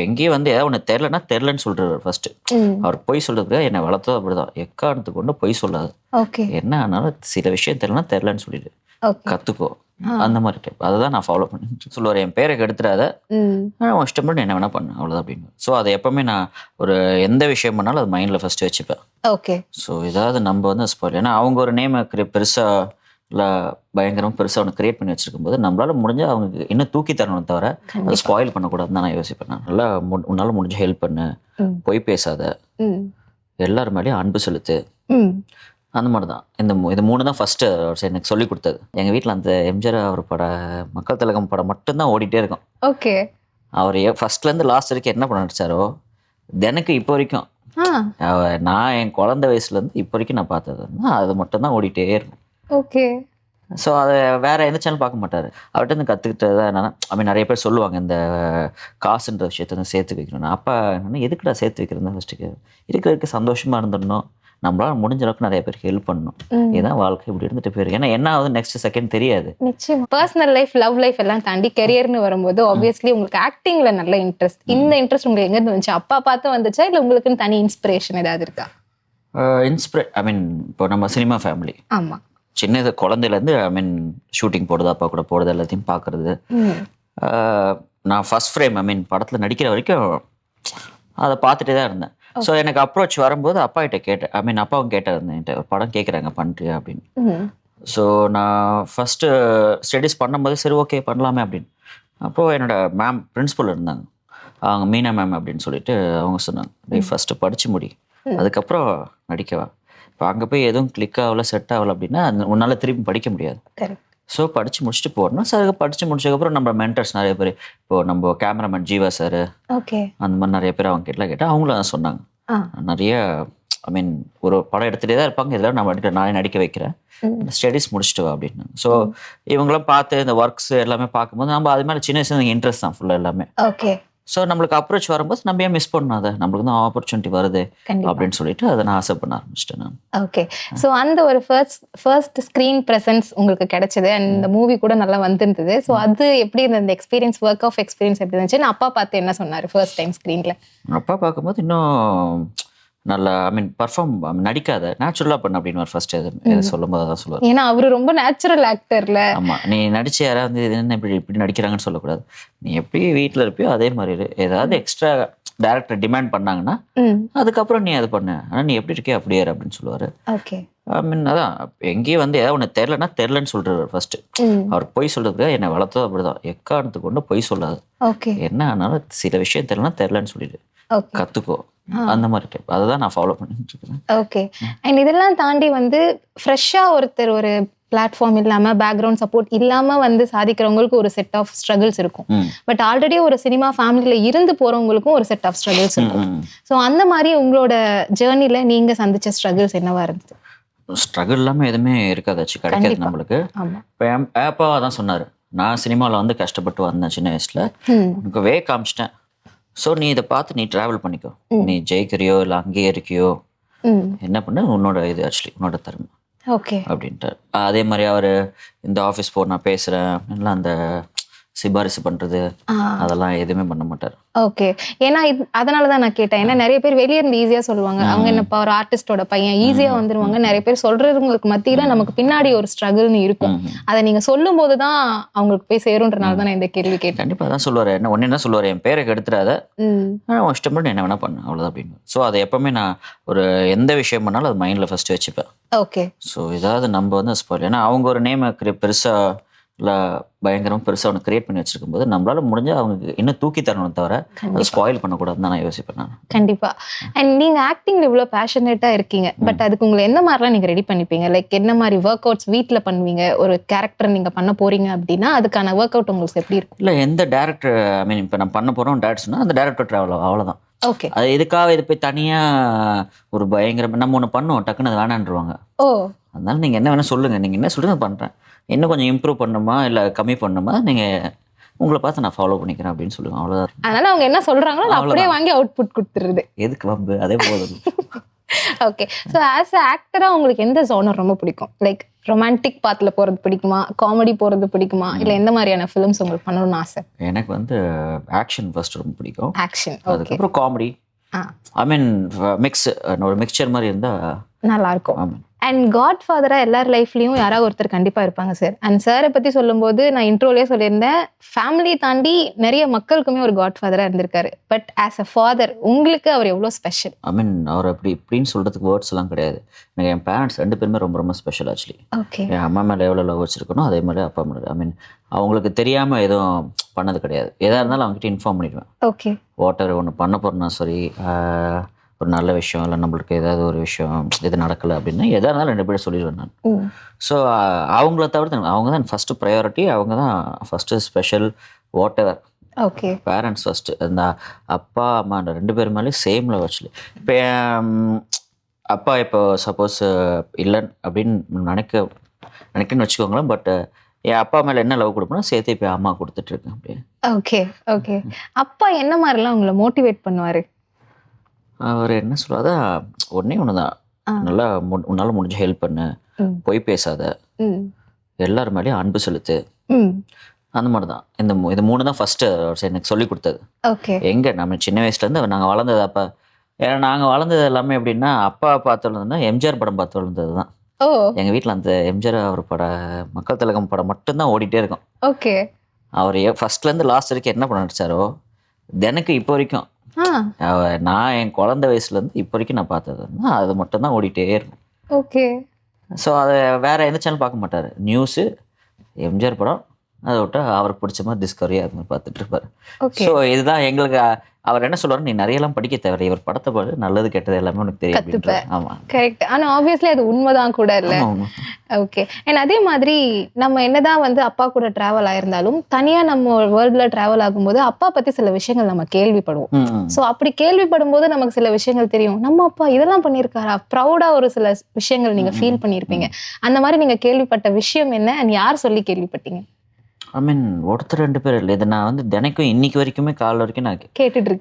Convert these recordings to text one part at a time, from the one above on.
எங்கேயும் வந்து ஏதாவது ஒன்று தெரிலன்னா தெரிலன்னு சொல்றாரு ஃபர்ஸ்ட். ம். அவர் பொய் சொல்றதுக்கு என்னை வளர்த்தது அப்படிதான். எக்காரணத்துக்கு கொண்டு பொய் சொல்லாது. ஓகே. என்ன ஆனாலும் சில விஷயம் தெரியலன்னா தெரிலன்னு சொல்லிடு, ஓகே. கத்துக்கோ. அந்த மாதிரி டைப். அதை தான் நான் ஃபாலோ பண்ணி சொல்லுவார். என் பேரை கெடுத்துடாத, ம். உன் இஷ்டம் பண்ணி என்ன வேணா பண்ணு, அவ்வளோதான் அப்படின்னு. ஸோ அதை எப்பவுமே நான் ஒரு எந்த விஷயம் பண்ணாலும் அது மைண்டில் ஃபர்ஸ்ட் வச்சுப்பேன். ஓகே. ஸோ ஏதாவது நம்ம வந்து ஸ்பாயில், ஏன்னா அவங்க ஒரு நேமை பெருசாக இல்லை பயங்கரமாக பெருசாக ஒன்று கிரியேட் பண்ணி வச்சிருக்கும் போது நம்மளால முடிஞ்ச அவங்க இன்னும் தூக்கி தரணும் தவிர அதை ஸ்பாயில் பண்ணக்கூடாதுன்னு தான் நான் யோசிப்பேன். நான் நல்லா உன்னால் முடிஞ்ச ஹெல்ப் பண்ணு, பொய் பேசாத, ம். எல்லார் மேலேயும் அன்பு செலுத்து, ம். அந்த மாதிரி தான். இது 3 தான் ஃபஸ்ட்டு எனக்கு சொல்லி கொடுத்தது. எங்கள் வீட்டில் அந்த எம்ஜிஆர் அவர் மக்கள் திலகம் படம் மட்டும்தான் ஓடிட்டே இருக்கும். ஓகே. அவர் ஃபர்ஸ்ட்லேருந்து லாஸ்ட் வரைக்கும் என்ன பண்ண நடிச்சாரோ எனக்கு இப்போ வரைக்கும், நான் என் குழந்தை வயசுலேருந்து இப்போ வரைக்கும் நான் பார்த்தது அது மட்டும்தான் ஓடிட்டே இருக்கும். ஓகே. ஸோ அதை வேறு எந்த சேனல் பார்க்க மாட்டார். அவர்கிட்ட இருந்து கற்றுக்கிட்டது என்னன்னா, நிறைய பேர் சொல்லுவாங்க இந்த காசுன்ற விஷயத்த வந்து சேர்த்து வைக்கணும்னு. அப்போ என்னென்னா எதுக்குடா சேர்த்து வைக்கிறதா ஃபஸ்ட்டுக்கு இருக்கிறதுக்கு சந்தோஷமாக இருந்துடணும், நம்மளால முடிஞ்ச அளவுக்கு நிறைய பேருக்கு ஹெல்ப் பண்ணணும், இதுதான் வாழ்க்கை, இப்படி இருந்துட்டு போயிருக்கு. ஏன்னா என்ன ஆகுது நெக்ஸ்ட் செகண்ட் தெரியாது. நிச்சயமா பர்சனல் லைஃப், லவ் லைஃப் எல்லாம் தாண்டி கெரியர்னு வரும்போது ஆப்வியஸ்லி உங்களுக்கு ஆக்டிங்ல நல்ல இன்ட்ரெஸ்ட். இந்த இன்ட்ரெஸ்ட் உங்களுக்கு எங்க இருந்து வந்துச்சு? அப்பா பார்த்து வந்துச்சா இல்லை உங்களுக்குன்னு தனி இன்ஸ்பிரேஷன் ஏதாவது இருக்கா? இப்போ நம்ம சினிமா ஃபேமிலி. ஆமா. சின்ன குழந்தையிலேருந்து ஷூட்டிங் போடுறது, அப்பா கூட போடுறது, எல்லாத்தையும் பார்க்குறது. நான் ஃபர்ஸ்ட் ஃப்ரேம் படத்தில் நடிக்கிற வரைக்கும் அதை பார்த்துட்டே தான் இருந்தேன். ஸோ எனக்கு அப்ரோச் வரும்போது அப்பா கிட்ட கேட்டேன். அப்பாவும் கேட்டார், என்கிட்ட ஒரு படம் கேட்குறாங்க பண்ணுறியா அப்படின்னு. ஸோ நான் ஃபஸ்ட்டு ஸ்டடீஸ் பண்ணும்போது சரி ஓகே பண்ணலாமே அப்படின்னு. அப்போது என்னோட மேம் பிரின்சிபல் இருந்தாங்க, அவங்க மீனா மேம் அப்படின்னு சொல்லிட்டு அவங்க சொன்னாங்க, ஃபஸ்ட்டு படித்து முடி, அதுக்கப்புறம் நடிக்கவா. இப்போ அங்கே போய் எதுவும் கிளிக் ஆகலை, செட் ஆகலை அப்படின்னா உன்னால் திரும்பி படிக்க முடியாது. ஸோ படித்து முடிச்சுட்டு போடணும். சார் படித்து முடிச்சதுக்கப்புறம் நம்ம மென்டர்ஸ் நிறைய பேர், இப்போது நம்ம கேமராமேன் ஜீவா சார், ஓகே, அந்த மாதிரி நிறைய பேர் அவங்க கேட்டால் அவங்களும் சொன்னாங்க. நிறைய ஒரு படம் எடுத்துகிட்டே தான் இருப்பாங்க, இதெல்லாம் நானே நடிக்க வைக்கிறேன், ஸ்டடீஸ் முடிச்சுட்டு வா அப்படின்னு. ஸோ இவங்களாம் பார்த்து இந்த ஒர்க்ஸ் எல்லாமே பார்க்கும்போது நம்ம அது மாதிரி சின்ன வயசுல இன்ட்ரெஸ்ட் தான் ஃபுல்லாக எல்லாமே. ஓகே. ஸோ நம்மளுக்கு அப்ரோச் வரும்போது நம்ம ஏன் மிஸ் பண்ணணும், அதை நம்மளுக்கு தான் ஆப்பர்ச்சுனிட்டி வருது அப்படின்னு சொல்லிட்டு அதை நான் ஆசை பண்ண ஆரம்பிச்சிட்டேன் நான். ஓகே. ஸோ அந்த ஒரு ஃபர்ஸ்ட் ஸ்க்ரீன் ப்ரெசன்ஸ் உங்களுக்கு கிடைச்சது, அண்ட் இந்த மூவி கூட நல்லா வந்திருந்தது. ஸோ அது எப்படி இந்த எக்ஸ்பீரியன்ஸ், ஒர்க் ஆஃப் எக்ஸ்பீரியன்ஸ் எப்படி இருந்துச்சு? நான் அப்பா பார்த்து என்ன சொன்னார் ஃபர்ஸ்ட் டைம் ஸ்க்ரீனில்? அப்பா பார்க்கும்போது இன்னும் நல்லா பர்ஃபார்ம், நடிக்காத நேச்சுரலாக பண்ண அப்படின்னு ஃபர்ஸ்ட் எது சொல்லும் போது தான் சொல்லுவார். ஏன்னா அவர் ரொம்ப நேச்சுரல் ஆக்டர்ல. ஆமாம், நீ நடிச்சு யாராவது இது என்ன இப்படி நடிக்கிறாங்கன்னு சொல்லக்கூடாது, நீ எப்படி வீட்டில் இருப்பியோ அதே மாதிரி ஏதாவது எக்ஸ்ட்ரா டேரக்டர் டிமாண்ட் பண்ணாங்கன்னா அதுக்கப்புறம் நீ அது பண்ண, ஆனால் நீ எப்படி இருக்கியோ அப்படியே அப்படின்னு சொல்லுவார். ஓகே. அதான் எங்கேயும் வந்து ஏதாவது ஒன்று தெரிலன்னா தெரிலன்னு சொல்றாரு ஃபர்ஸ்ட். அவர் பொய் சொல்றதுக்கு என்னை வளர்த்தது அப்படிதான். எக்காரணத்துக்கு கொண்டு பொய் சொல்லாது. ஓகே. என்ன ஆனாலும் சில விஷயம் தெரியலன்னா தெரிலன்னு சொல்லிடு, கத்துக்கோ. அந்த மாதிரி டைப். அதை தான் நான் ஃபாலோ பண்ணிட்டு இருக்கேன். ஓகே. அண்ட் இதெல்லாம் தாண்டி வந்து ஃப்ரெஷ்ஷா ஒருத்தர் ஒரு பிளாட்ஃபார்ம் இல்லாம, பேக்ரவுண்ட் சப்போர்ட் இல்லாம வந்து சாதிக்கிறவங்களுக்கு ஒரு செட் ஆஃப் ஸ்ட்ரகிள்ஸ் இருக்கும். பட் ஆல்ரெடி ஒரு சினிமா ஃபேமிலியில இருந்து போறவங்களுக்கும் ஒரு செட் ஆஃப் ஸ்ட்ரகிள்ஸ் இருக்கும். ஸோ அந்த மாதிரி உங்களோட ஜேர்னில நீங்க சந்திச்ச ஸ்ட்ரகிள்ஸ் என்னவா இருந்தது? ஸ்ட்ரகிள் இல்லாமல் எதுவுமே இருக்காதாச்சு, கிடைக்காது நம்மளுக்கு. இப்போ அப்பா தான் சொன்னார், நான் சினிமாவில் வந்து கஷ்டப்பட்டு வந்தேன் சின்ன வயசுல, உனக்கு வே காமிச்சிட்டேன். ஸோ நீ இதை பார்த்து நீ ட்ராவல் பண்ணிக்கோ, நீ ஜெயிக்கிறியோ இல்லை அங்கேயே இருக்கியோ, என்ன பண்ண உன்னோட இது ஆக்சுவலி உன்னோட திறமை அப்படின்ட்டு. அதே மாதிரி அவர் இந்த ஆஃபீஸ் போ நான் பேசுகிறேன் அப்படின்லாம் அந்த சிபாரிசு பண்றது அதெல்லாம் எதுவுமே பண்ண மாட்டார். ஓகே. ஏன்னா அதனாலதான் நான் கேட்டேன். ஏன்னா நிறைய பேர் வெளியே இருந்து ஈஸியா சொல்லுவாங்க, அவங்க என்னப்பா ஒரு ஆர்டிஸ்டோட பையன் ஈஸியா வந்துருவாங்க. நிறைய பேர் சொல்றவங்களுக்கு மத்தியில நமக்கு பின்னாடி ஒரு ஸ்ட்ரகிள்னு இருக்கும். அதை நீங்க சொல்லும் போதுதான் அவங்களுக்கு போய் சேரும்ன்றனால தான் நான் இந்த கேள்வி கேட்டேன். கண்டிப்பா அதான் சொல்லுவாரு. என்ன சொல்லுவாரு, என் பேரை கெடுத்துடாத, உன் இஷ்டம் பண்ணி என்ன வேணா பண்ணு, அவ்வளவுதான் அப்படின்னு. ஸோ அதை எப்பவுமே நான் ஒரு எந்த விஷயம் பண்ணாலும் அது மைண்ட்ல ஃபர்ஸ்ட் வச்சுப்பேன். ஓகே. ஸோ ஏதாவது நம்ம வந்து ஸ்பாயில், ஏன்னா அவங்க ஒரு நேமை பெருசா இல்லை பயங்கரமாக பெருசாக ஒன்று கிரியேட் பண்ணி வச்சிருக்கும் போது நம்மளால முடிஞ்ச அவங்க இன்னும் தூக்கி தரணும் தவிர அதை ஸ்பாயில் பண்ணக்கூடாதுன்னு தான் நான் யோசிப்பேன் நான். கண்டிப்பா. அண்ட் நீங்க ஆக்டிங்ல இவ்வளோ பேஷனேட்டா இருக்கீங்க, பட் அதுக்கு உங்களை என்ன மாதிரிலாம் நீங்க ரெடி பண்ணிப்பீங்க? லைக் என்ன மாதிரி ஒர்க் அவுட்ஸ் வீட்டில் பண்ணுவீங்க? ஒரு கேரக்டர் நீங்க பண்ண போறீங்க அப்படின்னா அதுக்கான ஒர்க் அவுட் உங்களுக்கு எப்படி இருக்கும்? இல்லை எந்த டேரக்டர் இப்போ நான் பண்ண போறோம் டேரக்டர்னா அந்த டேரக்டர் ட்ராவல் அவ்வளோதான். ஓகே. அது எதுக்காக இது போய் தனியாக ஒரு பயங்கர நம்ம ஒன்று பண்ணுவோம் டக்குன்னு அது வேணான்ருவாங்க. அதனால நீங்கள் என்ன வேணால் சொல்லுங்கள், நீங்கள் என்ன சொல்லுங்க பண்ணுறேன், இன்னும் கொஞ்சம் இம்ப்ரூவ் பண்ணுமா இல்லை கம்மி பண்ணுமா, நீங்கள் உங்களை பார்த்து நான் ஃபாலோ பண்ணிக்கிறேன் அப்படின்னு சொல்லுவேன், அவ்வளோதான். அதனால அவங்க என்ன சொல்கிறாங்களோ அப்படியே வாங்கி அவுட்புட் கொடுத்துருது. எதுக்கு வம்பு, அதே போதும். ஓகே. ஸோ ஆஸ் அ ஆக்டராக உங்களுக்கு எந்த ஜோனர் ரொம்ப பிடிக்கும்? லைக் ரொமான்டிக் பாத்துல போறது பிடிக்குமா, காமெடி போறது பிடிக்குமா, இல்ல எந்த மாதிரியான ஃபிலிம்ஸ் உங்களுக்கு பண்ணணும்னு ஆசை? எனக்கு வந்து ஆக்ஷன் ஃபர்ஸ்ட் ரொம்ப பிடிக்கும். ஆக்ஷன். ஓகே. அதுக்கப்புறம் காமெடி. ஐ மீன் ஒரு மிக்சர் மாதிரி இருந்தா நல்லா இருக்கும். ஆமாம். அண்ட் காட் ஃபாதரா எல்லார் லைஃப்லயும் யாராவது ஒருத்தர் கண்டிப்பா இருப்பாங்க சார். அண்ட் சாரை பத்தி சொல்லும்போது நான் இன்ட்ரோலயே சொல்லியிருந்தேன், ஃபேமிலி தாண்டி நிறைய மக்களுக்குமே ஒரு காட் ஃபாதரா இருந்திருக்காரு. பட் ஆஸ் அ ஃபாதர் உங்களுக்கு அவர் எவ்வளோ ஸ்பெஷல்? ஐ மீன் அவர் இப்படின்னு சொல்றதுக்கு வேர்ட்ஸ் எல்லாம் கிடையாது. எனக்கு என் பேரண்ட்ஸ் 2 பேருமே ரொம்ப ரொம்ப ஸ்பெஷல் ஆக்சுவலி. ஓகே. என் அம்மா மேலே எவ்வளோ லவ் வச்சிருக்கணும் அதே மாதிரி அப்பா மேலே. ஐ மீன் அவங்களுக்கு தெரியாமல் எதுவும் பண்ணது கிடையாது. எதாக இருந்தாலும் அவங்ககிட்ட இன்ஃபார்ம் பண்ணிடுவேன். ஓகே. வாட்டர் ஒன்று பண்ண போகிறேன்னா சரி, ஒரு நல்ல விஷயம் இல்லை நம்மளுக்கு ஏதாவது ஒரு விஷயம் இது நடக்கலை அப்படின்னா எதாக இருந்தாலும் 2 பேரும் சொல்லிடுவேன் நான். ஸோ அவங்கள தவிர்த்து அவங்க தான் ஃபஸ்ட்டு ப்ரையாரிட்டி, அவங்க தான் first special what ever. Okay. Parents first. அந்த அப்பா அம்மா 2 பேர் மேலேயும் சேம் லவ் ஆக்சுவலி. இப்போ அப்பா இப்போ சப்போஸ் இல்லைன்னு அப்படின்னு நினைக்கிறேன்னு வச்சுக்கோங்களேன். பட் என் அப்பா மேலே என்ன லவ் கொடுப்பேன்னா சேர்த்து இப்போ அம்மா கொடுத்துட்ருக்கேன் அப்படியே. ஓகே. ஓகே. அப்பா என்ன மாதிரிலாம் உங்களை மோட்டிவேட் பண்ணுவார்? அவர் என்ன சொல்லுவார், ஒன்றே ஒன்று தான், நல்லா உன்னால் முடிஞ்ச ஹெல்ப் பண்ணு, பொய் பேசாத, எல்லார் மேலேயும் அன்பு செலுத்து, அந்த மாதிரி தான். இது 3 தான் ஃபஸ்ட்டு எனக்கு சொல்லி கொடுத்தது. ஓகே. எங்கே நம்ம சின்ன வயசுலேருந்து நாங்கள் வளர்ந்தது அப்போ, ஏன்னா நாங்கள் வளர்ந்தது எல்லாமே எப்படின்னா அப்பா பார்த்து வளர்ந்ததுன்னா எம்ஜிஆர் படம் பார்த்து வளர்ந்தது தான். எங்கள் வீட்டில் அந்த எம்ஜிஆர் அவர் மக்கள் திலகம் படம் மட்டும்தான் ஓடிட்டே இருக்கும். ஓகே. அவர் ஃபர்ஸ்ட்லேருந்து லாஸ்ட் வரைக்கும் என்ன பண்ண நடிச்சாரோ எனக்கு இப்போ வரைக்கும், நான் என் குழந்தை வயசுலேருந்து இப்போ வரைக்கும் நான் பார்த்தது அது மட்டும்தான் ஓடிட்டே இருக்கும். ஓகே. ஸோ அதை வேறு எந்த சேனல் பார்க்க மாட்டார். நியூஸு, எம்ஜிஆர் படம், அதை விட்டு அவருக்கு பிடிச்ச மாதிரி டிஸ்கவரி அது மாதிரி பார்த்துட்டு இருப்பார். ஸோ இதுதான் எங்களுக்கு. அவர் என்ன சொல்லுவார், நீ நிறையெல்லாம் படிக்க தேவை, இவர் படத்தை பாரு, நல்லது கெட்டது எல்லாமே உனக்கு தெரியும். ஆமாம், கரெக்ட். ஆனால் ஆப்வியஸ்லி அது உண்மைதான் கூட இல்லை. ஓகே. அண்ட் அதே மாதிரி நம்ம என்னதான் வந்து அப்பா கூட ட்ராவல் ஆயிருந்தாலும் தனியாக நம்ம வேர்ல்டில் ட்ராவல் ஆகும்போது அப்பா பற்றி சில விஷயங்கள் நம்ம கேள்விப்படுவோம். ஸோ அப்படி கேள்விப்படும் போது நமக்கு சில விஷயங்கள் தெரியும், நம்ம அப்பா இதெல்லாம் பண்ணியிருக்காரா, ப்ரௌடாக ஒரு சில விஷயங்கள் நீங்கள் ஃபீல் பண்ணியிருப்பீங்க. அந்த மாதிரி நீங்கள் கேள்விப்பட்ட விஷயம் என்ன, அண்ட் யார் சொல்லி கேள்விப்பட்டீங்க? ஐ மீன் ஒருத்தர் 2 பேர் இல்லை, இது நான் வந்து தினைக்கும் இன்னைக்கு வரைக்குமே காலைல வரைக்கும் நான் கேட்டுட்டு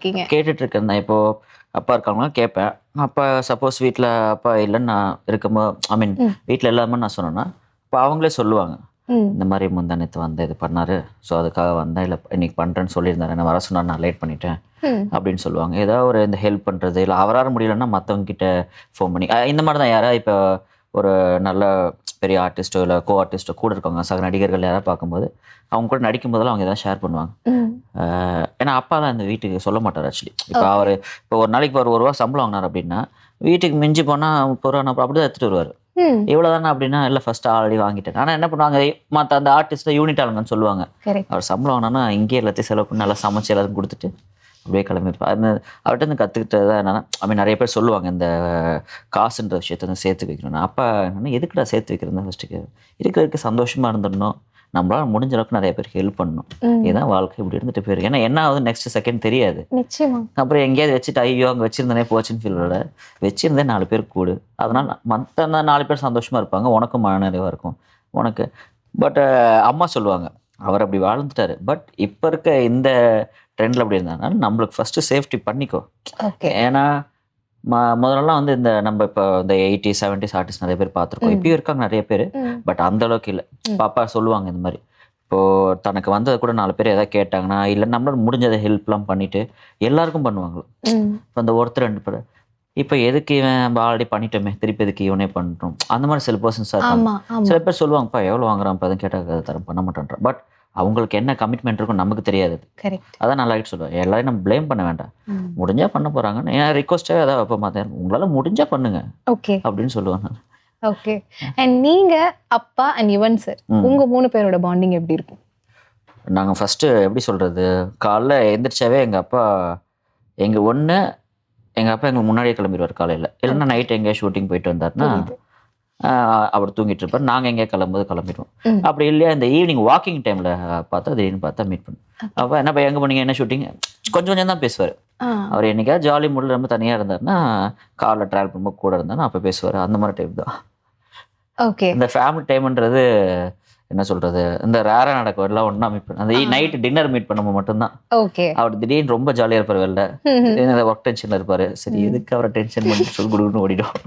இருக்கேன். நான் இப்போது அப்பா இருக்காங்களா கேட்பேன். அப்பா சப்போஸ் வீட்டில் அப்பா இல்லைன்னு நான் இருக்கும்போது, ஐ மீன் வீட்டில் எல்லாமே நான் சொன்னேன்னா இப்போ அவங்களே சொல்லுவாங்க, இந்த மாதிரி முந்தானத்து வந்தேன், இது பண்ணார், ஸோ அதுக்காக வந்தேன், இல்லை இன்னைக்கு பண்ணுறேன்னு சொல்லியிருந்தாரு, நான் வர சொன்னார், நான் லேட் பண்ணிட்டேன் அப்படின்னு சொல்லுவாங்க. ஏதாவது ஒரு இந்த ஹெல்ப் பண்ணுறது, இல்லை அவரால் முடியலன்னா மற்றவங்க கிட்ட ஃபோன் பண்ணி இந்த மாதிரி தான். யாராவது இப்போ ஒரு நல்ல பெரிய ஆர்டிஸ்ட்டோ இல்லை கோ ஆர்டிஸ்ட்டோ கூட இருக்காங்க, சக நடிகர்கள் யாராவது பார்க்கும்போது அவங்க கூட நடிக்கும் போதெல்லாம் அவங்க எதாவது ஷேர் பண்ணுவாங்க. ஏன்னா அப்பா தான் இந்த வீட்டுக்கு சொல்ல மாட்டார் ஆக்சுவலி. இப்போ ஒரு நாளைக்கு ஒரு ரூபா சம்பளம் வாங்கினார் அப்படின்னா வீட்டுக்கு மிஞ்சி போனால் 30 ரூபா அப்படி தான் எடுத்துகிட்டு வருவார். இவ்வளோ தானே அப்படின்னா, இல்லை ஃபஸ்ட்டு ஆல்ரெடி வாங்கிட்டேன். ஆனால் என்ன பண்ணுவாங்க, மற்ற அந்த ஆர்டிஸ்ட்டை யூனிட் ஆளுங்கன்னு சொல்லுவாங்க. அவர் சம்பளம் வாங்கினா இங்கேயே எல்லாத்தையும் செலவு பண்ணி நல்லா சமைச்சு எல்லாத்தையும் கொடுத்துட்டு அப்படியே கிளம்பியிருப்பேன். அது அவர்கிட்ட இருந்து கற்றுக்கிட்டது தான் என்னன்னா, ஐ மீன் நிறைய பேர் சொல்லுவாங்க இந்த காசுன்ற விஷயத்த வந்து சேர்த்து வைக்கணும்னு. அப்பா என்னன்னா, எதுக்குடா சேர்த்து வைக்கிறது, ஃபஸ்ட்டுக்கு இருக்கிறதுக்கு சந்தோஷமாக இருந்துடணும், நம்மளால் முடிஞ்ச அளவுக்கு நிறைய பேருக்கு ஹெல்ப் பண்ணணும், இதுதான் வாழ்க்கை, இப்படி இருந்துட்டு போயிருக்கு. ஏன்னா என்ன ஆகுது நெக்ஸ்ட் செகண்ட் தெரியாது. அப்புறம் எங்கேயாவது வச்சுட்டு ஐயோ அங்கே வச்சிருந்தனே போச்சுன்னு ஃபீலோட வச்சிருந்தேன் 4 பேர் கூடு, அதனால் மற்ற 4 பேர் சந்தோஷமாக இருப்பாங்க, உனக்கும் மனநிறைவாக இருக்கும் உனக்கு. பட் அம்மா சொல்லுவாங்க, அவர் அப்படி வாழ்ந்துட்டாரு, பட் இப்போ இருக்க இந்த ட்ரெண்டில் அப்படி இருந்தாலும் நம்மளுக்கு ஃபஸ்ட்டு சேஃப்டி பண்ணிக்கோ. ஏன்னா முதல்லலாம் வந்து இந்த நம்ம இப்போ இந்த 80s 70s ஆர்டிஸ்ட் நிறைய பேர் பார்த்துருக்கோம், இப்பயும் இருக்காங்க நிறைய பேர், பட் அந்த அளவுக்கு இல்லை. பாப்பா சொல்லுவாங்க இந்த மாதிரி, இப்போது தனக்கு வந்ததை கூட 4 பேர் எதாவது கேட்டாங்கன்னா, இல்லை நம்மளால முடிஞ்சதை ஹெல்ப்லாம் பண்ணிவிட்டு எல்லாருக்கும் பண்ணுவாங்களோ. இப்போ அந்த ஒருத்தர் 2 பேர் இப்போ எதுக்கு இவன் நம்ம ஆல்ரெடி பண்ணிட்டோமே திருப்பி எதுக்கு இவனே பண்ணுறோம், அந்த மாதிரி சில பர்சன்ஸாக இருக்காங்க. சில பேர் சொல்லுவாங்கப்பா எவ்வளோ வாங்குறான் இப்போ கேட்டால் தரம் பண்ண மாட்டேன்றேன். பட் அவங்களுக்கு என்ன கமிட்மெண்ட் இருக்கும் நமக்கு தெரியாது. அதான் நல்லா சொல்லுவேன், எல்லாரையும் நம்ம பிளேம் பண்ண வேண்டாம், முடிஞ்சா பண்ண போறாங்கன்னு ஏன்னா ரிக்வஸ்டே அதான் வைப்ப மாட்டேன், உங்களால முடிஞ்சா பண்ணுங்க அப்படின்னு சொல்லுவாங்க. ஓகே. அண்ட் நீங்க அப்பா அண்ட் யுவன் சார் உங்க 3 பேரோட பாண்டிங் எப்படி இருக்கும்? நாங்க ஃபர்ஸ்ட் எப்படி சொல்றது, காலைல எந்திரிச்சாவே எங்க அப்பா எங்களுக்கு முன்னாடியே கிளம்பிடுவார் காலையில, இல்லைன்னா நைட் எங்கேயா ஷூட்டிங் போயிட்டு வந்தாருன்னா அவர் தூங்கிட்டு இருப்பார், நாங்கள் எங்கேயா கிளம்பிடுவோம். அப்படி இல்லையா இந்த ஈவினிங் வாக்கிங் டைமில் பார்த்தா திடீர்னு பார்த்தா மீட் பண்ணுவோம். அப்போ என்ன எங்கே பண்ணீங்க, என்ன ஷூட்டிங், கொஞ்சம் தான் பேசுவார். அவர் என்னைக்காவது ஜாலி மூடில் ரொம்ப தனியாக இருந்தாருன்னா, காரில் ட்ராவல் பண்ணும்போது கூட இருந்தாருன்னா அப்போ பேசுவார். அந்த மாதிரி டைப் தான். ஓகே. இந்த ஃபேமிலி டைம்ன்றது என்ன சொல்றது, இந்த ரேரா நடக்கும், எல்லாம் ஒன்றா மீட் பண்ண, அந்த நைட் டின்னர் மீட் பண்ணும்போது மட்டும்தான். அவர் திடீர்னு ரொம்ப ஜாலியாக இருப்பார், வெளில ஒர்க் டென்ஷனில் இருப்பார். சரி எதுக்கு அவரை டென்ஷன் பண்ணி சொல்லி கொடுக்கணும்னு ஓடிடும்.